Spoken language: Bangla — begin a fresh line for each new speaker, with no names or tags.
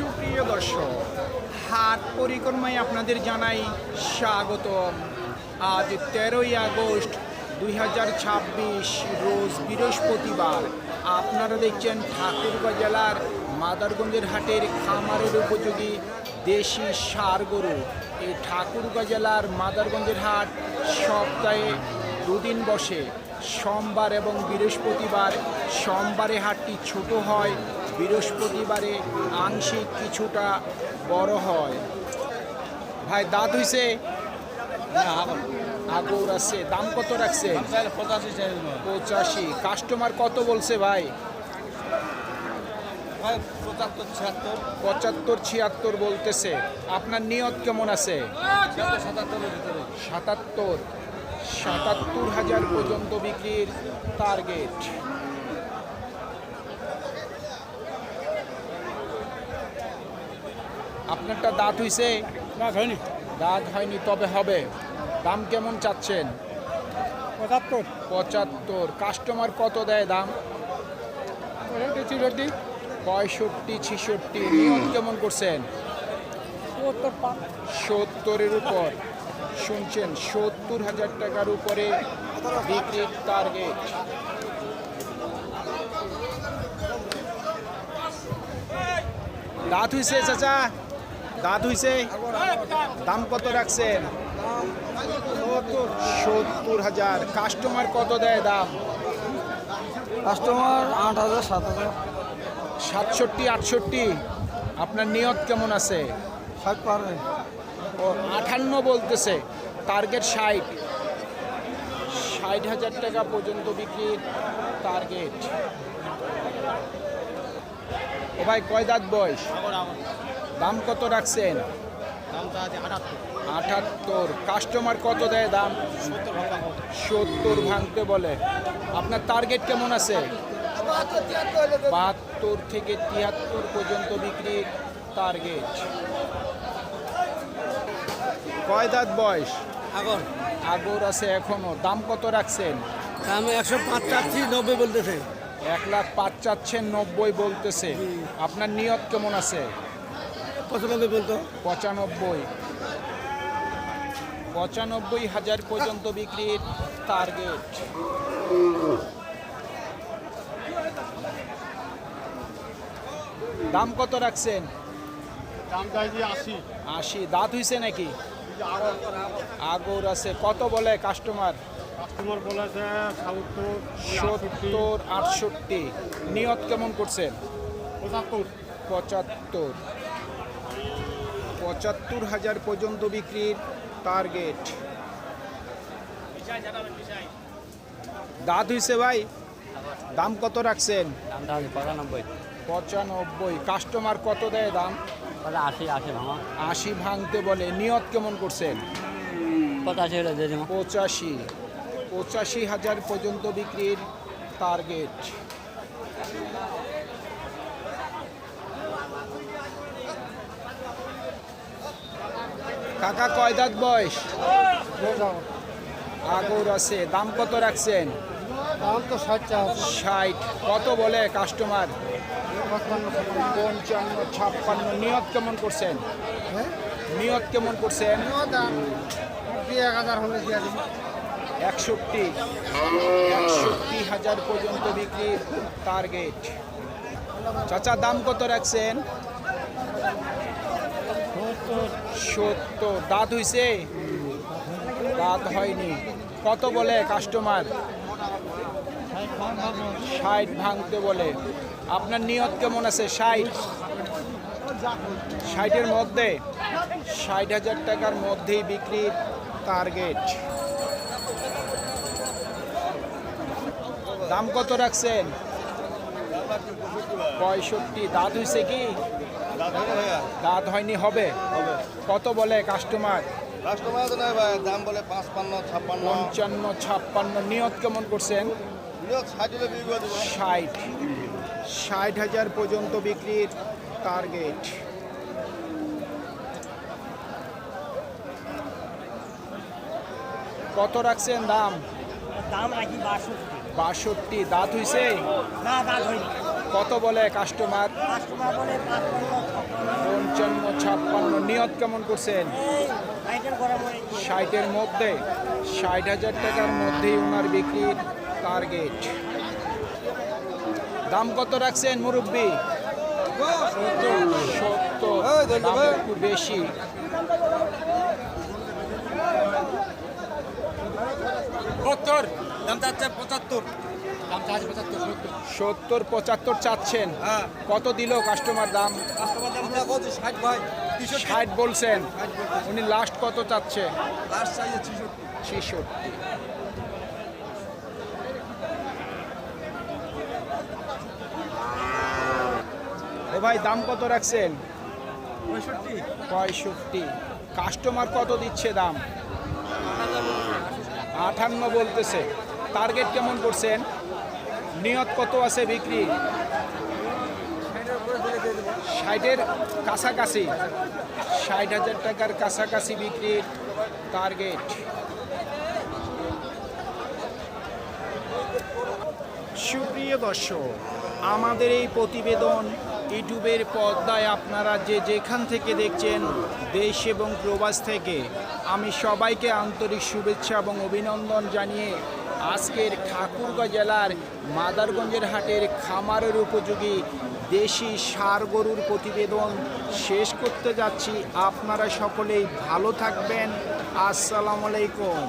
সুপ্রিয় দর্শক, হাট পরিক্রমায় আপনাদের জানাই স্বাগতম। আজ 13ই আগস্ট 2026 রোজ বৃহস্পতিবার। আপনারা দেখছেন ঠাকুরগাঁ জেলার মাদারগঞ্জের হাটের খামারের উপযোগী দেশি ষাঁড় গরু। এই ঠাকুরগাঁ জেলার মাদারগঞ্জের হাট সপ্তাহে দুদিন বসে, সোমবার এবং বৃহস্পতিবার। সোমবারে হাটটি ছোট হয়, বৃহস্পতিবারে আংশিক কিছুটা বড় হয়। ভাই দাঁত হইছে? আগর আছে। দাম কত রাখছে? 85। কাস্টমার কত বলছে ভাই? 75-76 বলতেছে। আপনার নিয়ত কেমন আছে? 77,000 পর্যন্ত বিক্রির টার্গেট। আপনারটা দাঁত হইছে? দাঁত হয়নি, তবে হবে। দাম কেমন চাচ্ছেন? 75। কাস্টমার কত দেয় দাম? 65-66। নিয়ত কেমন করছেন? 70-এর উপর। শুনছেন, 70,000 টাকার উপরে বিক্রির টার্গেট। দাঁত হইছে চাচা? দাঁত হইছে? দাম কত রাখছেন? 70,000। কাস্টমার কত দেয় দাম?
কাস্টমার 8,000 7,000
67-68। আপনার নিয়ত কেমন আছে?
60 পারবে।
ও 58 বলতেছে। টার্গেট 60,000 টাকা পর্যন্ত বিক্রির টার্গেট। ও ভাই, কয় দাঁত বয়স? দাম কত রাখছেন? 78। কাস্টমার কত দেয় দাম? 70 ভাঙতে বলে। আপনার টার্গেট কেমন আছে? 72-73 পর্যন্ত বিক্রির টার্গেট। কয় দাঁত বয়স? আগর আছে এখনো। দাম কত রাখছেন?
আমি 105 চাচ্ছি, 90 বলতেছে।
1,05,000 চাচ্ছেন, 90 বলতেছে। আপনার নিয়ত কেমন আছে?
95 বলতো।
95,000 পর্যন্ত বিক্রির টার্গেট। দাম কত রাখছেন?
দাম চাইছি
80। দাঁত হইছে নাকি? আগর আছে। কত বলে কাস্টমার?
কাস্টমার বলেছে
70-68। নিয়ত কেমন করছেন?
75।
75,000 পর্যন্ত বিক্রির টার্গেট। দাঁত হইছে ভাই? দাম কত রাখছেন? 95। কাস্টমার কত দেয় দাম?
80
ভাঙতে বলে। নিয়ত কেমন করছেন?
85
85,000 পর্যন্ত বিক্রির টার্গেট। কাকা, কয় দাঁত বয়স? আগর আছে। দাম কত রাখছেন?
দাম তো
60। কত বলে কাস্টমার? 55-56। নিয়ত কেমন করছেন? নিয়ত কেমন করছেন?
1000 হলে দিয়ে দিন।
61,000 পর্যন্ত বিক্রির টার্গেট। চাচা, দাম কত রাখছেন? 70। দাঁত হইছে? দাঁত হয়নি। কত বলে কাস্টমার? 60 ভাঙতে বলে। আপনার নিয়ত কেমন আছে? 60-এর মধ্যে। 60,000 টাকার মধ্যেই বিক্রির টার্গেট। দাম কত রাখছেন? 65। দাঁত হইছে কি? দাঁত হয়নি, হবে। কত বলে কাস্টমার?
দাম বলে
55-56। নিয়ত কেমন করছেন? 60,000 পর্যন্ত বিক্রির টার্গেট। কত রাখছেন দাম?
দাম রাখি 62।
দাঁত হইছে?
না, দাঁত হয়নি।
কত বলে কাস্টমার? 55-56। নিয়ত কেমন করছেন? 60-এর মধ্যে, 60,000 টাকার মধ্যেই ওনার বিক্রির টার্গেট। দাম কত রাখছেন মুরব্বী? 70। দাম একটু বেশি।
দাম চাচ্ছে 75। দাম চাচ্ছে 75
70-75 চাচ্ছেন।
হ্যাঁ।
কত দিল কাস্টমার দাম?
কাস্টমার দাম আমরা বলছি 60 ভাই।
60 বলছেন। উনি লাস্ট কত চাচ্ছে?
লাস্ট চাইছে
66। ও ভাই দাম কত রাখছেন? 65। কাস্টমার কত দিচ্ছে দাম? 58 বলতেছে। টার্গেট কেমন করছেন? নিয়ত কত আছে বিক্রি? 60-এর কাছাকাছি, 60,000 টাকার কাছাকাছি বিক্রির টার্গেট। সুপ্রিয় দর্শক, আমাদের এই প্রতিবেদন ইউটিউবের পর্দায় আপনারা যে যেখান থেকে দেখছেন, দেশ এবং প্রবাস থেকে, আমি সবাইকে আন্তরিক শুভেচ্ছা এবং অভিনন্দন জানিয়ে আজকের ঠাকুরগাঁও জেলার মাদারগঞ্জের হাটের খামারের উপযোগী দেশি ষাঁড় গরুর প্রতিবেদন শেষ করতে যাচ্ছি। আপনারা সকলেই ভালো থাকবেন। আসসালামু আলাইকুম।